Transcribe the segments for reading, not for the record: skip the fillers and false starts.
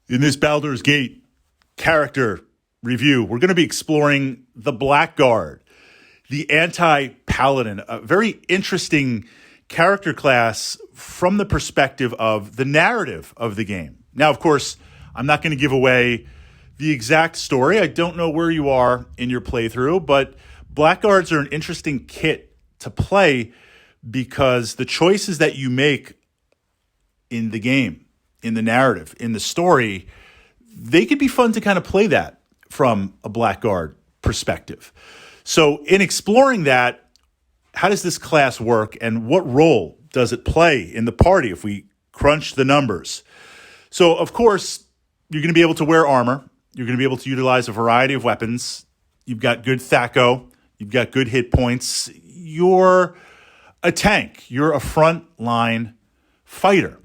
In this Baldur's Gate character review, we're going to be exploring the Blackguard, the anti-paladin, a very interesting character class from the perspective of the narrative of the game. Now, of course, I'm not going to give away the exact story. I don't know where you are in your playthrough, but Blackguards are an interesting kit to play because the choices that you make in the game, in the narrative, in the story, they could be fun to kind of play that from a Blackguard perspective. So in exploring that, how does this class work and what role does it play in the party if we crunch the numbers? So, of course, you're going to be able to wear armor. You're going to be able to utilize a variety of weapons. You've got good THAC0. You've got good hit points. You're a tank. You're a front-line fighter.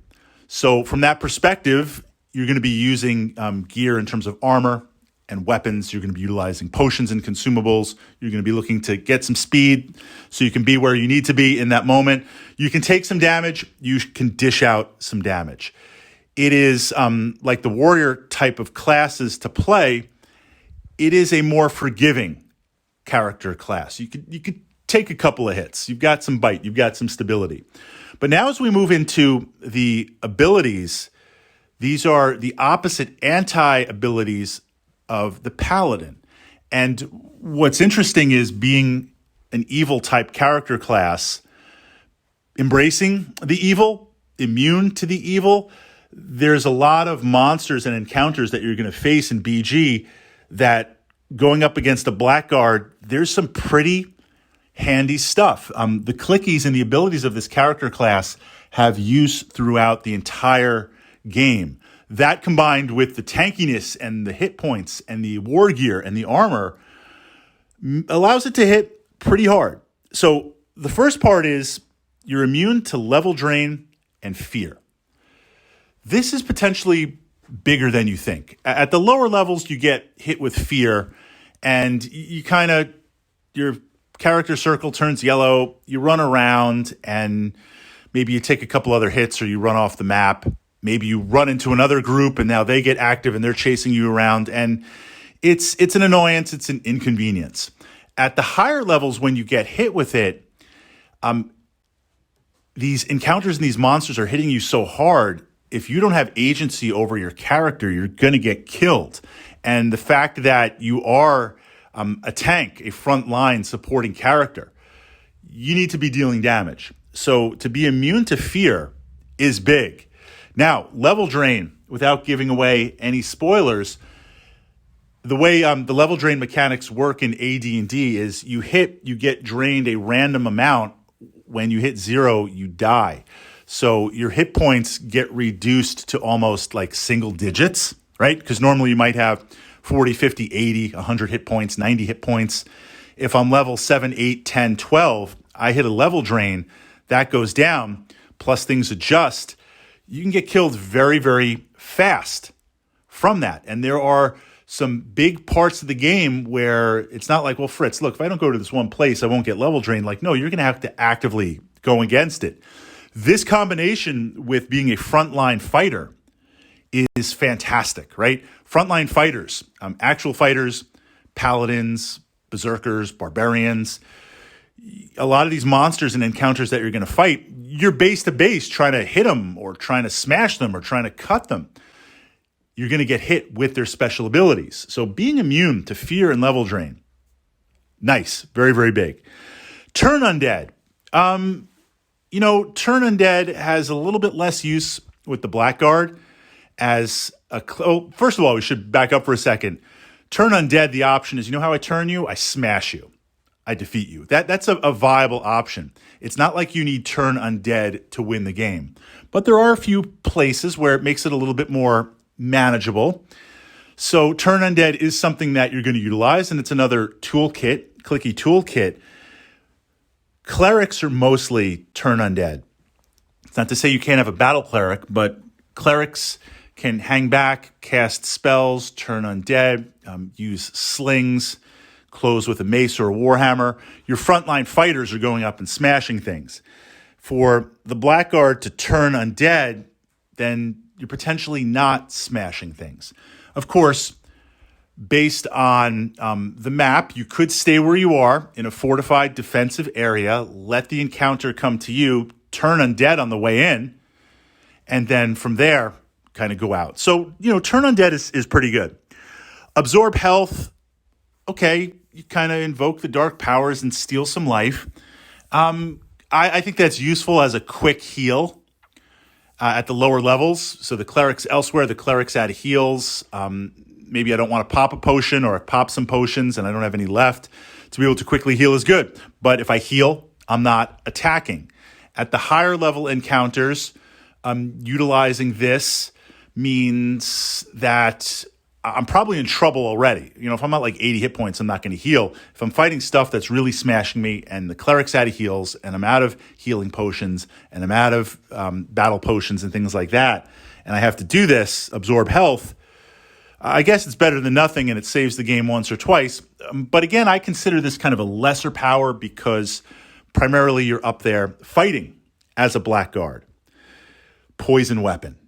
So from that perspective, you're going to be using gear in terms of armor and weapons. You're going to be utilizing potions and consumables. You're going to be looking to get some speed so you can be where you need to be in that moment. You can take some damage. You can dish out some damage. It is like the warrior type of classes to play. It is a more forgiving character class. You could take a couple of hits. You've got some bite. You've got some stability. But now as we move into the abilities, these are the opposite anti-abilities of the paladin. And what's interesting is being an evil type character class, embracing the evil, immune to the evil. There's a lot of monsters and encounters that you're going to face in BG that going up against a Blackguard, there's some pretty handy stuff. The clickies and the abilities of this character class have use throughout the entire game. That combined with the tankiness and the hit points and the war gear and the armor allows it to hit pretty hard. So the first part is you're immune to level drain and fear. This is potentially bigger than you think. At the lower levels, you get hit with fear and your character circle turns yellow, you run around and maybe you take a couple other hits or you run off the map. Maybe you run into another group and now they get active and they're chasing you around. And it's an annoyance, it's an inconvenience. At the higher levels, when you get hit with it, these encounters and these monsters are hitting you so hard. If you don't have agency over your character, you're going to get killed. And the fact that you are a tank, a frontline supporting character, you need to be dealing damage. So to be immune to fear is big. Now, level drain, without giving away any spoilers, the way the level drain mechanics work in AD&D is you get drained a random amount. When you hit 0, you die. So your hit points get reduced to almost like single digits, right? Because normally you might have 40, 50, 80, 100 hit points, 90 hit points. If I'm level 7, 8, 10, 12, I hit a level drain, that goes down, plus things adjust. You can get killed very, very fast from that. And there are some big parts of the game where it's not like, well, Fritz, look, if I don't go to this one place, I won't get level drained. Like, no, you're going to have to actively go against it. This combination with being a frontline fighter is fantastic, right? Frontline fighters, actual fighters, paladins, berserkers, barbarians. A lot of these monsters and encounters that you're going to fight, you're base to base trying to hit them or trying to smash them or trying to cut them. You're going to get hit with their special abilities. So being immune to fear and level drain, nice, very, very big. Turn undead. Turn undead has a little bit less use with the Blackguard as first of all, we should back up for a second. Turn undead, the option is, you know how I turn you? I smash you. I defeat you. That's a viable option. It's not like you need turn undead to win the game. But there are a few places where it makes it a little bit more manageable. So turn undead is something that you're going to utilize, and it's another clicky toolkit. Clerics are mostly turn undead. It's not to say you can't have a battle cleric, but clerics can hang back, cast spells, turn undead, use slings, close with a mace or a warhammer. Your frontline fighters are going up and smashing things. For the Blackguard to turn undead, then you're potentially not smashing things. Of course, based on the map, you could stay where you are in a fortified defensive area, let the encounter come to you, turn undead on the way in, and then from there, kind of go out. So, turn undead is pretty good. Absorb health, okay, you kind of invoke the dark powers and steal some life. I think that's useful as a quick heal at the lower levels. So the clerics elsewhere, the clerics add heals. Maybe I don't want to pop a potion or pop some potions and I don't have any left. To be able to quickly heal is good. But if I heal, I'm not attacking. At the higher level encounters, utilizing this means that I'm probably in trouble already. If I'm at like 80 hit points, I'm not going to heal. If I'm fighting stuff that's really smashing me and the cleric's out of heals and I'm out of healing potions and I'm out of battle potions and things like that, and I have to do this, absorb health, I guess it's better than nothing and it saves the game once or twice. But again, I consider this kind of a lesser power because primarily you're up there fighting as a Blackguard. Poison weapon.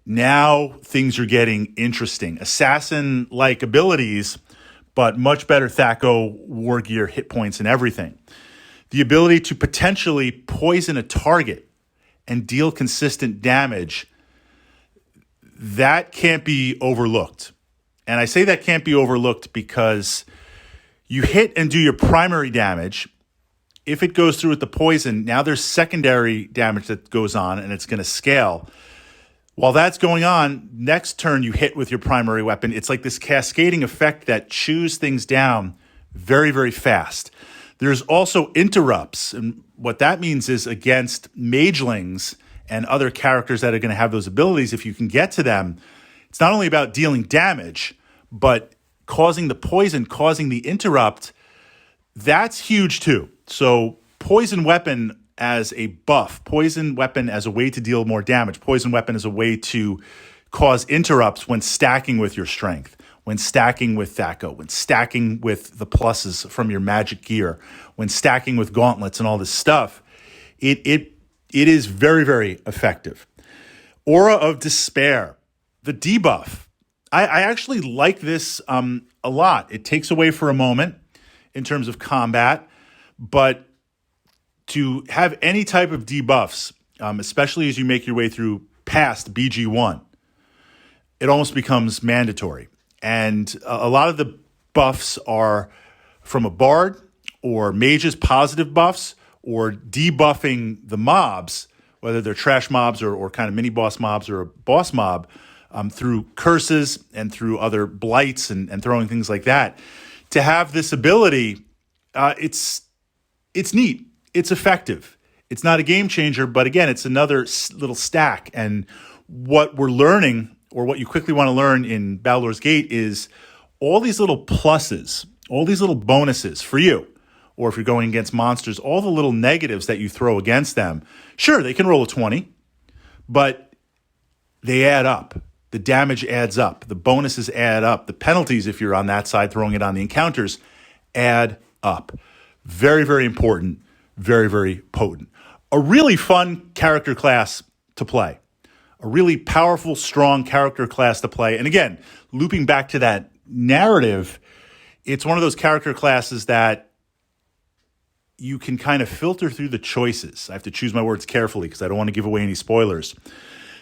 Now things are getting interesting. Assassin-like abilities, but much better THAC0 war gear, hit points, and everything. The ability to potentially poison a target and deal consistent damage, that can't be overlooked. And I say that can't be overlooked because you hit and do your primary damage. If it goes through with the poison, now there's secondary damage that goes on, and it's going to scale. While that's going on, next turn you hit with your primary weapon. It's like this cascading effect that chews things down very, very fast. There's also interrupts, and what that means is against magelings and other characters that are going to have those abilities, if you can get to them, it's not only about dealing damage, but causing the poison, causing the interrupt, that's huge too. So poison weapon as a buff, poison weapon as a way to deal more damage, poison weapon as a way to cause interrupts when stacking with your strength, when stacking with THAC0, when stacking with the pluses from your magic gear, when stacking with gauntlets and all this stuff, it is very, very effective. Aura of Despair, the debuff. I actually like this a lot. It takes away for a moment in terms of combat, but to have any type of debuffs, especially as you make your way through past BG1, it almost becomes mandatory. And a lot of the buffs are from a bard or mage's positive buffs or debuffing the mobs, whether they're trash mobs or kind of mini boss mobs or a boss mob, through curses and through other blights and throwing things like that. To have this ability, it's neat. It's effective. It's not a game changer, but again, it's another little stack. And what we're learning, or what you quickly want to learn in Baldur's Gate, is all these little pluses, all these little bonuses for you, or if you're going against monsters, all the little negatives that you throw against them. Sure, they can roll a 20, but they add up. The damage adds up. The bonuses add up. The penalties, if you're on that side throwing it on the encounters, add up. Very, very important. Very, very potent. A really fun character class to play. A really powerful, strong character class to play. And again, looping back to that narrative, it's one of those character classes that you can kind of filter through the choices. I have to choose my words carefully because I don't want to give away any spoilers.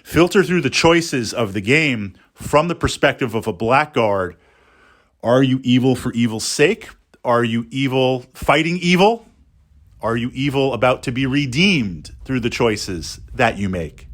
Filter through the choices of the game from the perspective of a Blackguard. Are you evil for evil's sake? Are you evil fighting evil? Are you evil about to be redeemed through the choices that you make?